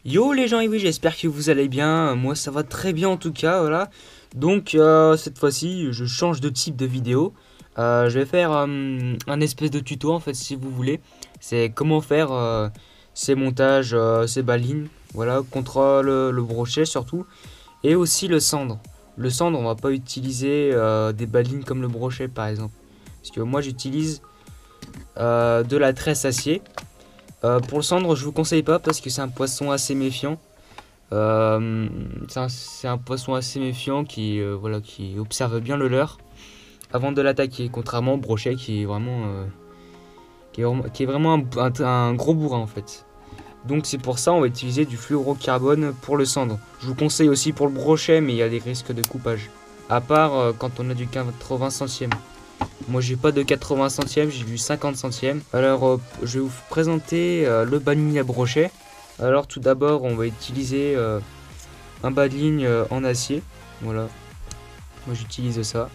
Yo les gens, et oui, j'espère que vous allez bien. Moi, ça va très bien en tout cas, voilà. Donc, cette fois-ci, je change de type de vidéo. Je vais faire un espèce de tuto en fait, si vous voulez. C'est comment faire ces montages, ces balines, voilà, contre le brochet surtout, et aussi le cendre. Le cendre, on va pas utiliser des balines comme le brochet par exemple, parce que moi j'utilise de la tresse acier. Pour le cendre, je vous conseille pas parce que c'est un poisson assez méfiant. C'est un poisson assez méfiant voilà, qui observe bien le leurre avant de l'attaquer, contrairement au brochet qui est vraiment un gros bourrin en fait. Donc c'est pour ça on va utiliser du fluorocarbone pour le cendre. Je vous conseille aussi pour le brochet, mais il y a des risques de coupage. À part quand on a du 80 centièmes. Moi j'ai pas de 80 centièmes, j'ai du 50 centièmes. Alors je vais vous présenter le balinier à brochet. Alors tout d'abord on va utiliser un bas de ligne en acier. Voilà, moi j'utilise ça.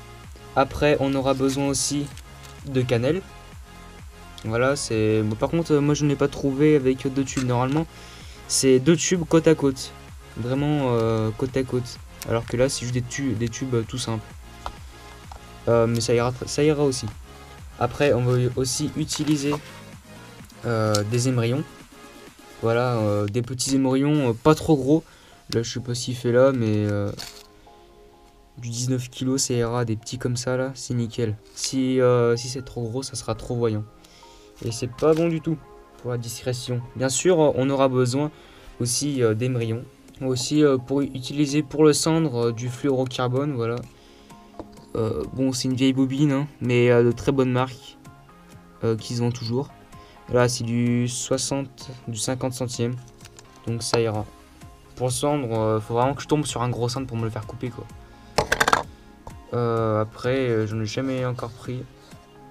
Après on aura besoin aussi de cannelle. Voilà, c'est. Bon, par contre, moi je n'ai pas trouvé avec deux tubes. Normalement, c'est deux tubes côte à côte. Vraiment côte à côte. Alors que là, c'est juste des tubes tout simples. Mais ça ira aussi. Après, on va aussi utiliser des émerillons. Voilà, des petits émerillons pas trop gros. Là, je sais pas s'il fait là, mais du 19 kg, ça ira. Des petits comme ça, là, c'est nickel. Si c'est trop gros, ça sera trop voyant. Et c'est pas bon du tout pour la discrétion. Bien sûr, on aura besoin aussi d'émerillons. Aussi, pour utiliser pour le cendre du fluorocarbone, voilà. Bon, c'est une vieille bobine, hein, mais de très bonne marque, qu'ils ont toujours. Là, c'est du 50 centièmes, donc ça ira. Pour le cendre, faut vraiment que je tombe sur un gros cendre pour me le faire couper, quoi. Après, je n'en ai jamais encore pris.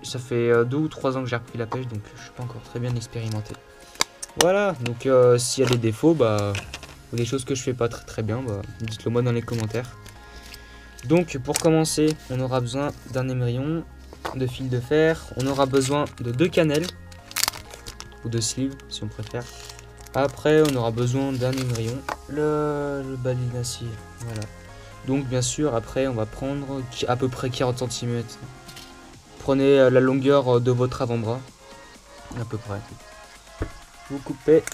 Ça fait 2 ou 3 ans que j'ai repris la pêche, donc je suis pas encore très bien expérimenté. Voilà, donc s'il y a des défauts, ou des choses que je fais pas très très bien, dites-le moi dans les commentaires. Donc pour commencer, on aura besoin d'un émerillon, de fil de fer, on aura besoin de 2 cannelles, ou de sleeves si on préfère. Après, on aura besoin d'un émerillon, le balinacier, voilà. Donc bien sûr, après on va prendre à peu près 40 cm. Prenez la longueur de votre avant-bras, à peu près. Vous coupez.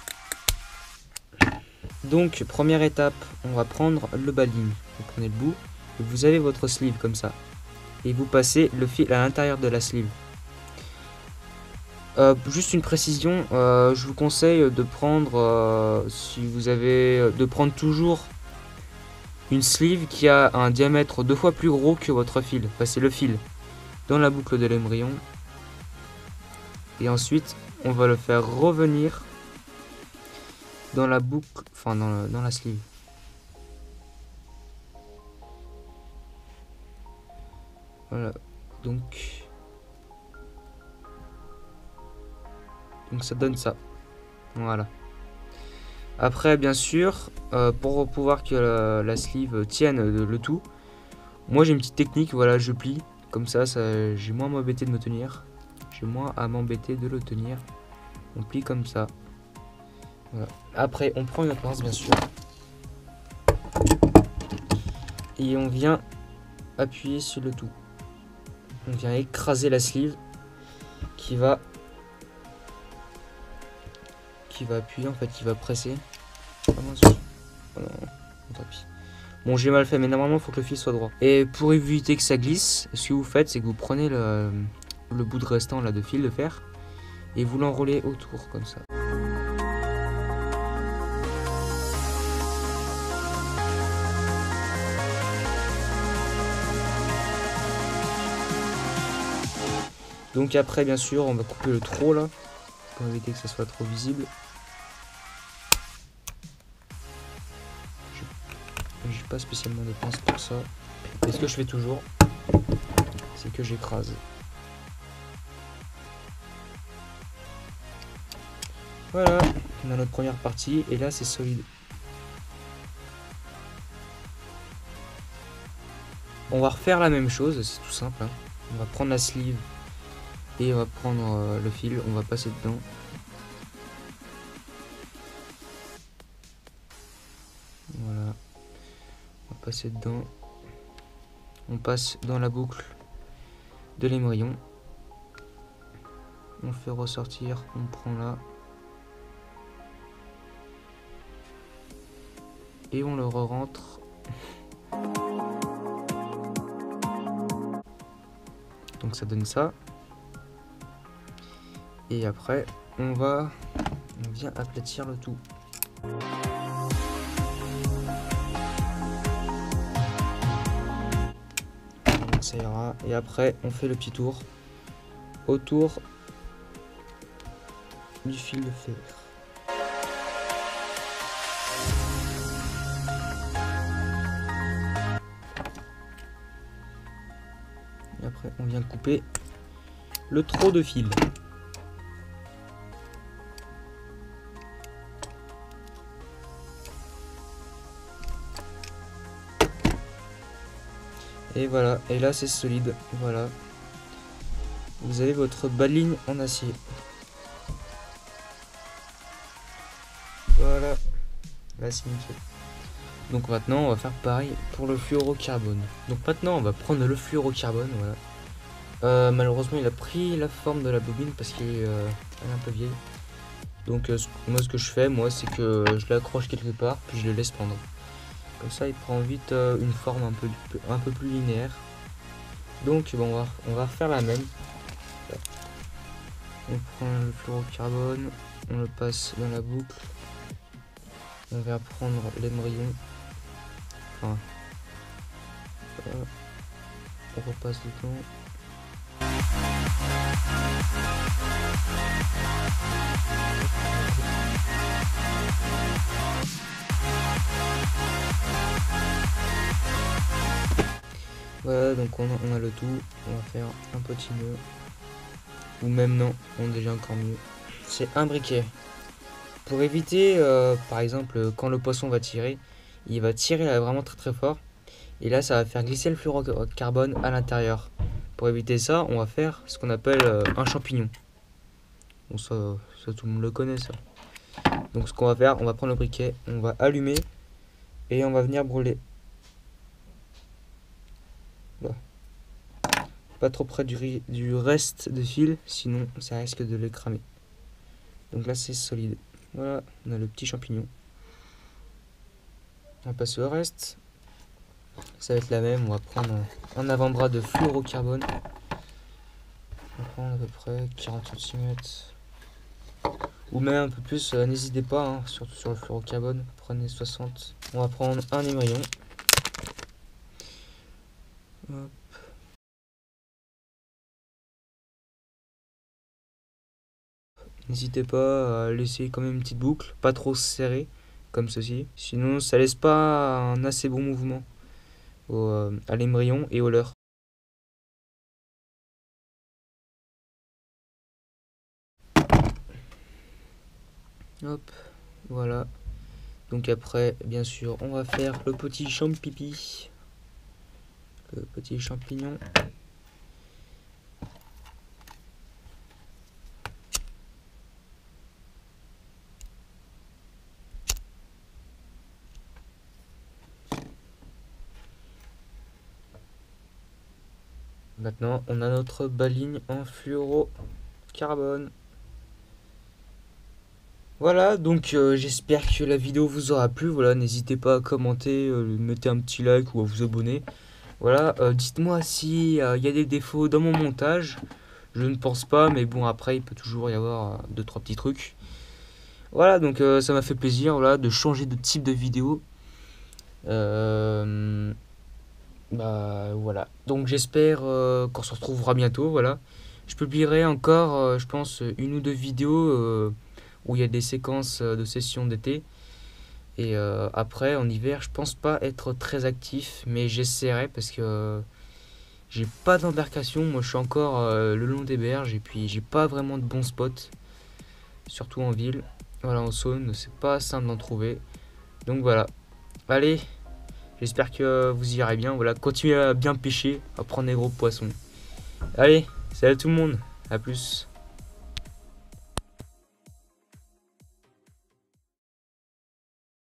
Donc première étape, on va prendre le baline. Vous prenez le bout et vous avez votre sleeve comme ça. Et vous passez le fil à l'intérieur de la sleeve. Juste une précision, je vous conseille de prendre, de prendre toujours une sleeve qui a un diamètre 2 fois plus gros que votre fil. Passez le fil dans la boucle de l'émerillon. Et ensuite, on va le faire revenir dans la boucle, enfin dans la sleeve. Voilà, donc ça donne ça. Voilà. Après, bien sûr, pour pouvoir que la sleeve tienne le tout, moi j'ai une petite technique, voilà, je plie. Comme ça j'ai moins à m'embêter de me tenir. J'ai moins à m'embêter de le tenir. On plie comme ça. Voilà. Après, on prend une pince, bien sûr. Et on vient appuyer sur le tout. On vient écraser la sleeve qui va appuyer, en fait, qui va presser. Oh non, tant pis. Bon, j'ai mal fait, mais normalement, il faut que le fil soit droit. Et pour éviter que ça glisse, ce que vous faites, c'est que vous prenez le bout de restant là, de fil de fer et vous l'enroulez autour, comme ça. Donc après, bien sûr, on va couper le trop là, pour éviter que ça soit trop visible. J'ai pas spécialement de pince pour ça. Et ce que je fais toujours, c'est que j'écrase. Voilà, on a notre première partie et là c'est solide. On va refaire la même chose, c'est tout simple, hein. On va prendre la sleeve et on va prendre le fil, on va passer dedans. passer dedans. On passe dans la boucle de l'émerillon. On fait ressortir, on prend là. Et on le re-rentre. Donc ça donne ça. Et après, on vient aplatir le tout. Donc ça ira. Et après, on fait le petit tour autour du fil de fer. Et après, on vient couper le trop de fil. Et voilà, et là c'est solide, voilà. Vous avez votre baline en acier. Voilà, là c'est nickel. Donc maintenant on va faire pareil pour le fluorocarbone. Donc maintenant on va prendre le fluorocarbone, voilà. Malheureusement il a pris la forme de la bobine parce qu'elle est un peu vieille. Donc moi ce que je fais, c'est que je l'accroche quelque part, puis je le laisse prendre. Comme ça il prend vite une forme un peu plus linéaire. Donc bon, on va refaire la même. On prend le fluorocarbone, on le passe dans la boucle. On va prendre l'émerillon. Enfin, voilà. On repasse dedans. Voilà, donc on a le tout. On va faire un petit nœud. Ou même non, on est déjà encore mieux. C'est un briquet. Pour éviter, par exemple, quand le poisson va tirer, il va tirer là, vraiment très très fort. Et là, ça va faire glisser le fluorocarbone à l'intérieur. Pour éviter ça, on va faire ce qu'on appelle un champignon. Bon, ça tout le monde le connaît, ça. Donc ce qu'on va faire, on va prendre le briquet, on va allumer et on va venir brûler. Là. Pas trop près du reste de fil, sinon ça risque de le cramer. Donc là c'est solide. Voilà, on a le petit champignon. On va passer au reste. Ça va être la même, on va prendre un avant-bras de fluorocarbone. On va prendre à peu près 40 cm. Ou même un peu plus, n'hésitez pas, hein, surtout sur le fluorocarbone, prenez 60. On va prendre un émerillon. Hop. N'hésitez pas à laisser quand même une petite boucle, pas trop serrée comme ceci, sinon ça laisse pas un assez bon mouvement à l'émerillon et au leurre. Hop, voilà. Donc après, bien sûr, on va faire le petit champipi, le petit champignon. Maintenant, on a notre baline en fluorocarbone. Voilà, donc j'espère que la vidéo vous aura plu. Voilà, n'hésitez pas à commenter, mettez un petit like ou à vous abonner. Voilà, dites-moi si il y a des défauts dans mon montage. Je ne pense pas, mais bon, après, il peut toujours y avoir 2-3 petits trucs. Voilà, donc ça m'a fait plaisir, voilà, de changer de type de vidéo. Bah voilà, donc j'espère qu'on se retrouvera bientôt, voilà. Je publierai encore, je pense, une ou deux vidéos où il y a des séquences de sessions d'été. Et après, en hiver, je pense pas être très actif, mais j'essaierai parce que j'ai pas d'embarcation. Moi, je suis encore le long des berges et puis j'ai pas vraiment de bons spots, surtout en ville. Voilà, en Saône, c'est pas simple d'en trouver. Donc voilà, allez. J'espère que vous irez bien. Voilà, continuez à bien pêcher, à prendre des gros poissons. Allez, salut tout le monde. À plus.